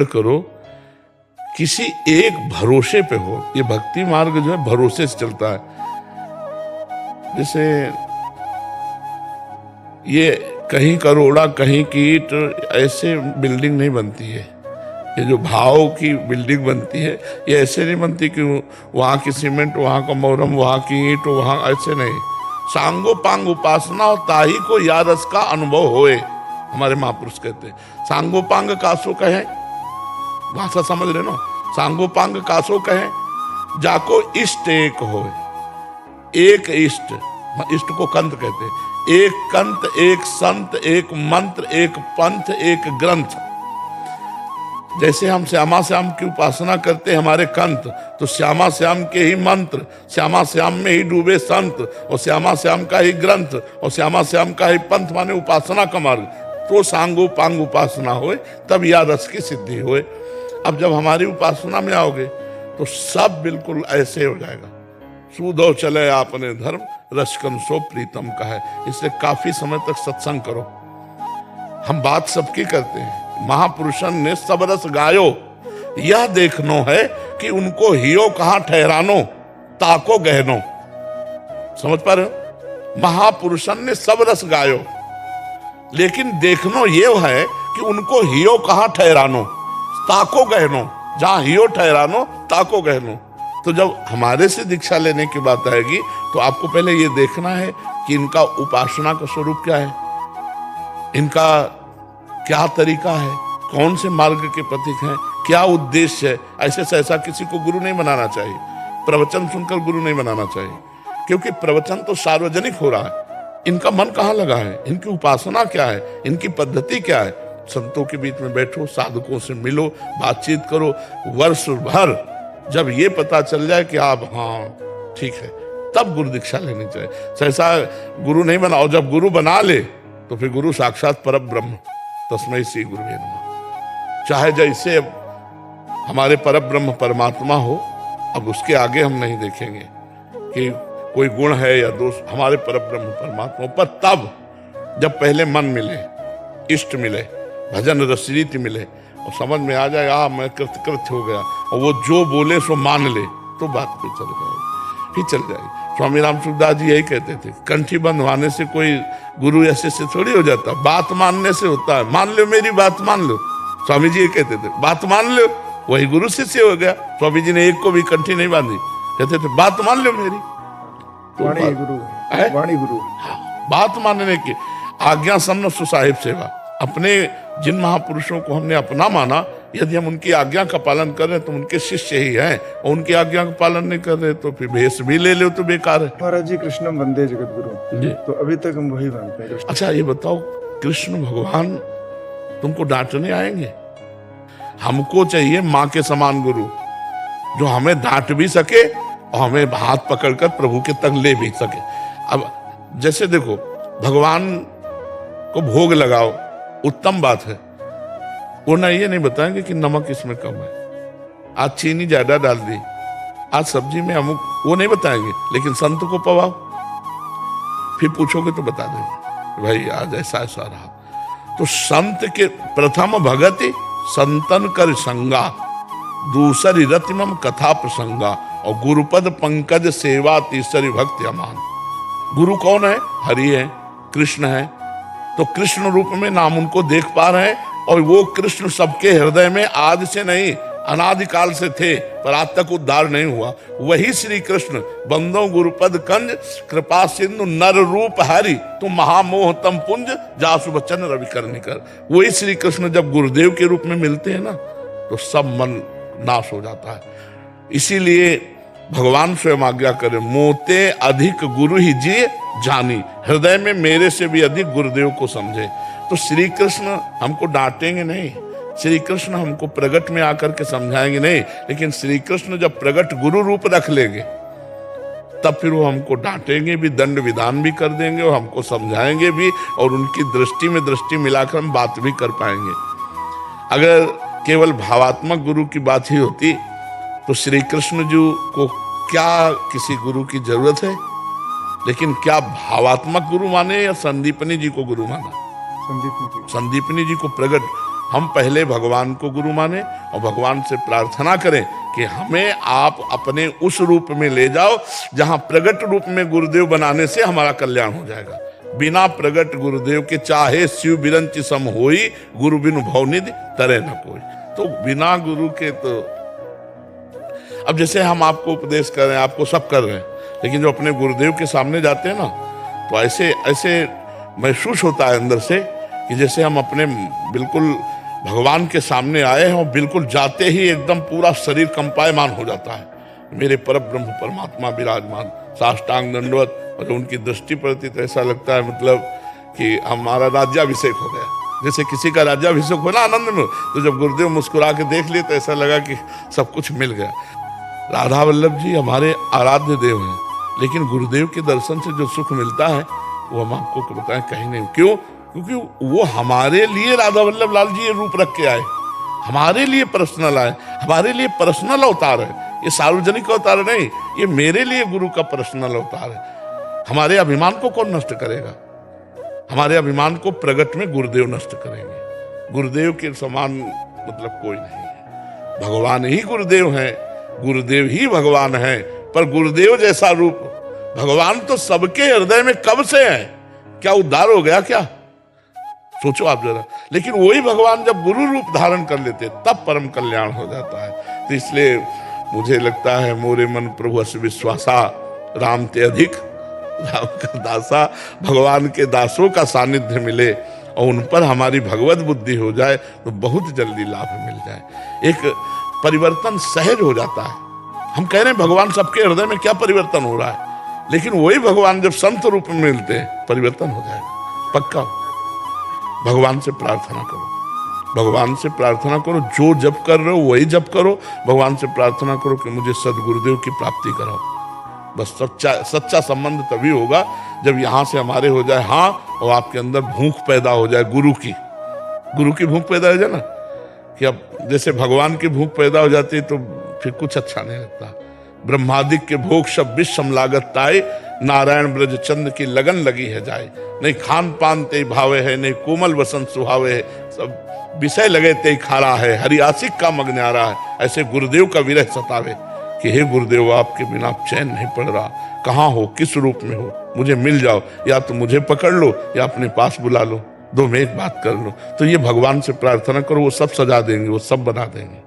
करो, किसी एक भरोसे पे हो। ये भक्ति मार्ग जो है भरोसे से चलता है। जैसे ये कहीं करोड़ा कहीं कीट, ऐसे बिल्डिंग नहीं बनती है। ये जो भाव की बिल्डिंग बनती है ये ऐसे नहीं बनती कि वहाँ की सीमेंट, वहाँ का मोरम, वहाँ की ईंट, वहाँ, ऐसे नहीं। सांगो पांग उपासना और ताही को या रस का अनुभव होए, हमारे महापुरुष कहते हैं। सांगो पांग कासो कहे, भाषा समझ रहे ना, सांगो पांग कासो कहे, जाको इष्ट एक होए। एक इष्ट, इष्ट को कंत कहते हैं। एक कंत, एक संत, एक मंत्र, एक पंथ, एक ग्रंथ। जैसे हम श्यामा श्याम की उपासना करते हैं हमारे कंत, तो श्यामा श्याम के ही मंत्र, श्यामा श्याम में ही डूबे संत, और श्यामा श्याम का ही ग्रंथ, और श्यामा श्याम का ही पंथ, माने उपासना का मार्ग। तो सांगो पांग उपासना होए, तब या रस की सिद्धि होए। अब जब हमारी उपासना में आओगे तो सब बिल्कुल ऐसे हो जाएगा। सूदो चले आपने धर्म, रसकन सो प्रीतम का है। इसलिए काफी समय तक सत्संग करो। हम बात सबकी करते हैं। महापुरुषन ने सब रस गायो, यह देखनो है कि उनको हियो कहां ठहरानो, ताको गहनो। समझ पा रहे हो? महापुरुषन ने सब रस गायो, लेकिन देखनो ये है कि उनको हियो कहां ठहरानो, ताको गहनो। जहां हियो ठहरानो, ताको गहनो। तो जब हमारे से दीक्षा लेने की बात आएगी तो आपको पहले ये देखना है कि इनका उपासना का स्वरूप क्या है, इनका क्या तरीका है, कौन से मार्ग के प्रतीक हैं, क्या उद्देश्य है। ऐसे से ऐसा किसी को गुरु नहीं बनाना चाहिए, प्रवचन सुनकर गुरु नहीं बनाना चाहिए, क्योंकि प्रवचन तो सार्वजनिक हो रहा है। इनका मन कहाँ लगा है, इनकी उपासना क्या है, इनकी पद्धति क्या है। संतों के बीच में बैठो, साधकों से मिलो, बातचीत करो। वर्ष भर जब ये पता चल जाए कि आप हाँ ठीक है, तब गुरु दीक्षा लेनी चाहिए। सहसा गुरु नहीं बनाओ, जब गुरु बना ले तो फिर गुरु साक्षात पर ब्रह्म, तस्मै श्री गुरुवे नमः। चाहे जैसे हमारे पर ब्रह्म परमात्मा हो, अब उसके आगे हम नहीं देखेंगे कि कोई गुण है या दोष, हमारे पर ब्रह्म परमात्मा पर। तब जब पहले मन मिले, इष्ट मिले, भजन रसरीति मिले, और समझ में आ जाए मैं कृतकृत्य हो गया, और वो जो बोले सो मान ले, तो बात पे चल जाएगी, फिर चल जाएगी। स्वामी राम सुखदास जी यही कहते थे, कंठी बंधवाने से कोई गुरु ऐसे से थोड़ी हो जाता, बात मानने से होता है। मान लो मेरी बात मान लो, स्वामी जी ये कहते थे, बात मान लो, वही गुरु शिष्य हो गया। स्वामी जी ने एक को भी कंठी नहीं बांधी, कहते थे बात मान लो मेरी, तो वाणी गुरु है, वाणी गुरु। हाँ, बात मानने की आज्ञा समन सुसाहिब सेवा। अपने जिन महापुरुषों को हमने अपना माना, यदि हम उनकी आज्ञा का पालन कर रहे हैं तो उनके शिष्य ही हैं, और उनकी आज्ञा का पालन नहीं कर रहे तो फिर भेष भी ले लो तो बेकार है। महाराज जी कृष्णम वंदे जगत गुरु जी, तो अभी तक हम वही मानते हैं। अच्छा ये बताओ, कृष्ण भगवान तुमको डांटने आएंगे? हमको चाहिए माँ के समान गुरु, जो हमें डांट भी सके और हमें हाथ पकड़कर प्रभु के तक ले भी सके। अब जैसे देखो, भगवान को भोग लगाओ, उत्तम बात है, वो ना ये नहीं बताएंगे कि नमक इसमें कम है, आज चीनी ज्यादा डाल दी, आज सब्जी में अमुक, वो नहीं बताएंगे। लेकिन संत को पवाओ, फिर पूछोगे तो बता देंगे भाई आज ऐसा ऐसा रहा। तो संत के प्रथम भगति संतन कर संगा, दूसरी रतिमम कथा प्रसंगा, और गुरुपद पंकज सेवा, तीसरी भक्ति अमान। गुरु कौन है? हरि है, कृष्ण है। तो कृष्ण रूप में नाम उनको देख पा रहे हैं, और वो कृष्ण सबके हृदय में आज से नहीं अनादिकाल से थे, पर आज तक उद्धार नहीं हुआ। वही श्री कृष्ण बंदो गुरुपद कंज, कृपा सिंधु नर रूप हरि, तुम महामोह तम पुंज, जासु बचन रवि कर। वही श्री कृष्ण जब गुरुदेव के रूप में मिलते हैं ना, तो सब मन नाश हो जाता है। इसीलिए भगवान स्वयं आज्ञा करे, मोते अधिक गुरु ही जी जानी, हृदय में मेरे से भी अधिक गुरुदेव को समझे। तो श्री कृष्ण हमको डांटेंगे नहीं, श्री कृष्ण हमको प्रगट में आकर के समझाएंगे नहीं, लेकिन श्री कृष्ण जब प्रगट गुरु रूप रख लेंगे तब फिर वो हमको डांटेंगे भी, दंड विधान भी कर देंगे, और हमको समझाएंगे भी, और उनकी दृष्टि में दृष्टि मिलाकर हम बात भी कर पाएंगे। अगर केवल भावात्मक गुरु की बात ही होती तो श्री कृष्ण जी को क्या किसी गुरु की जरूरत है? लेकिन क्या भावात्मक गुरु माने या संदीपनी जी को गुरु माना? संदीपनी जी, संदीपनी जी को प्रगट हम पहले भगवान को गुरु माने और भगवान से प्रार्थना करें कि हमें आप अपने उस रूप में ले जाओ जहां प्रगट रूप में गुरुदेव बनाने से हमारा कल्याण हो जाएगा। बिना प्रगट गुरुदेव के चाहे शिव बिरंच सम होई, गुरु बिनु भवनिधि तरे न कोई। तो बिना गुरु के तो अब जैसे हम आपको उपदेश कर रहे हैं, आपको सब कर रहे हैं, लेकिन जो अपने गुरुदेव के सामने जाते हैं ना, तो ऐसे ऐसे महसूस होता है अंदर से कि जैसे हम अपने बिल्कुल भगवान के सामने आए हैं और बिल्कुल जाते ही एकदम पूरा शरीर कंपायमान हो जाता है। मेरे परब्रह्म परमात्मा विराजमान, साष्टांग दंडवत, और उनकी दृष्टि पड़ती तो ऐसा लगता है मतलब कि हमारा राज्याभिषेक हो गया। जैसे किसी का राज्याभिषेक हो ना आनंद में, तो जब गुरुदेव मुस्कुरा के देख लिए तो ऐसा लगा कि सब कुछ मिल गया। राधा वल्लभ जी हमारे आराध्य देव हैं, लेकिन गुरुदेव के दर्शन से जो सुख मिलता है वो हम आपको बताएं कहीं नहीं। क्यों? क्योंकि वो हमारे लिए राधा वल्लभ लाल जी ये रूप रख के आए, हमारे लिए पर्सनल आए, हमारे लिए पर्सनल अवतार है। ये सार्वजनिक अवतार नहीं, ये मेरे लिए गुरु का पर्सनल अवतार है। हमारे अभिमान को कौन नष्ट करेगा? हमारे अभिमान को प्रगट में गुरुदेव नष्ट करेंगे। गुरुदेव के समान मतलब कोई नहीं है। भगवान ही गुरुदेव हैं, गुरुदेव ही भगवान है। पर गुरुदेव जैसा रूप भगवान तो सबके हृदय में कब से है, क्या उद्धार हो गया क्या? सोचो आप जरा। लेकिन वही भगवान जब गुरु रूप धारण कर लेते तब परम कल्याण हो जाता है। तो इसलिए मुझे लगता है मोरे मन प्रभु अस विश्वासा, राम ते अधिक राम का दासा। भगवान के दासों का सानिध्य मिले और उन पर हमारी भगवत बुद्धि हो जाए तो बहुत जल्दी लाभ मिल जाए। एक परिवर्तन सहज हो जाता है। हम कह रहे हैं भगवान सबके हृदय में क्या परिवर्तन हो रहा है, लेकिन वही भगवान जब संत रूप में मिलते हैं परिवर्तन हो जाएगा पक्का। भगवान से प्रार्थना करो, भगवान से प्रार्थना करो, जो जप कर रहे हो वही जप करो। भगवान से प्रार्थना करो कि मुझे सदगुरुदेव की प्राप्ति कराओ। बस सच्चा संबंध तभी होगा जब यहाँ से हमारे हो जाए हाँ, और आपके अंदर भूख पैदा हो जाए गुरु की भूख पैदा हो जाए ना, कि अब जैसे भगवान की भूख पैदा हो जाती है तो फिर कुछ अच्छा नहीं लगता। ब्रह्मादिक के भोग सब विषम लागत ताए, नारायण ब्रज चंद की लगन लगी है जाए। नहीं खान पान ते भावे है, नहीं कोमल वसंत सुहावे है, सब विषय लगे ते खारा है, हरि आशिक का मग न्यारा है। ऐसे गुरुदेव का विरह सतावे कि हे गुरुदेव आपके बिना चैन नहीं पड़ रहा, कहाँ हो, किस रूप में हो, मुझे मिल जाओ, या तो मुझे पकड़ लो या अपने पास बुला लो, दो में एक बात कर लो। तो ये भगवान से प्रार्थना करो, वो सब सजा देंगे, वो सब बना देंगे।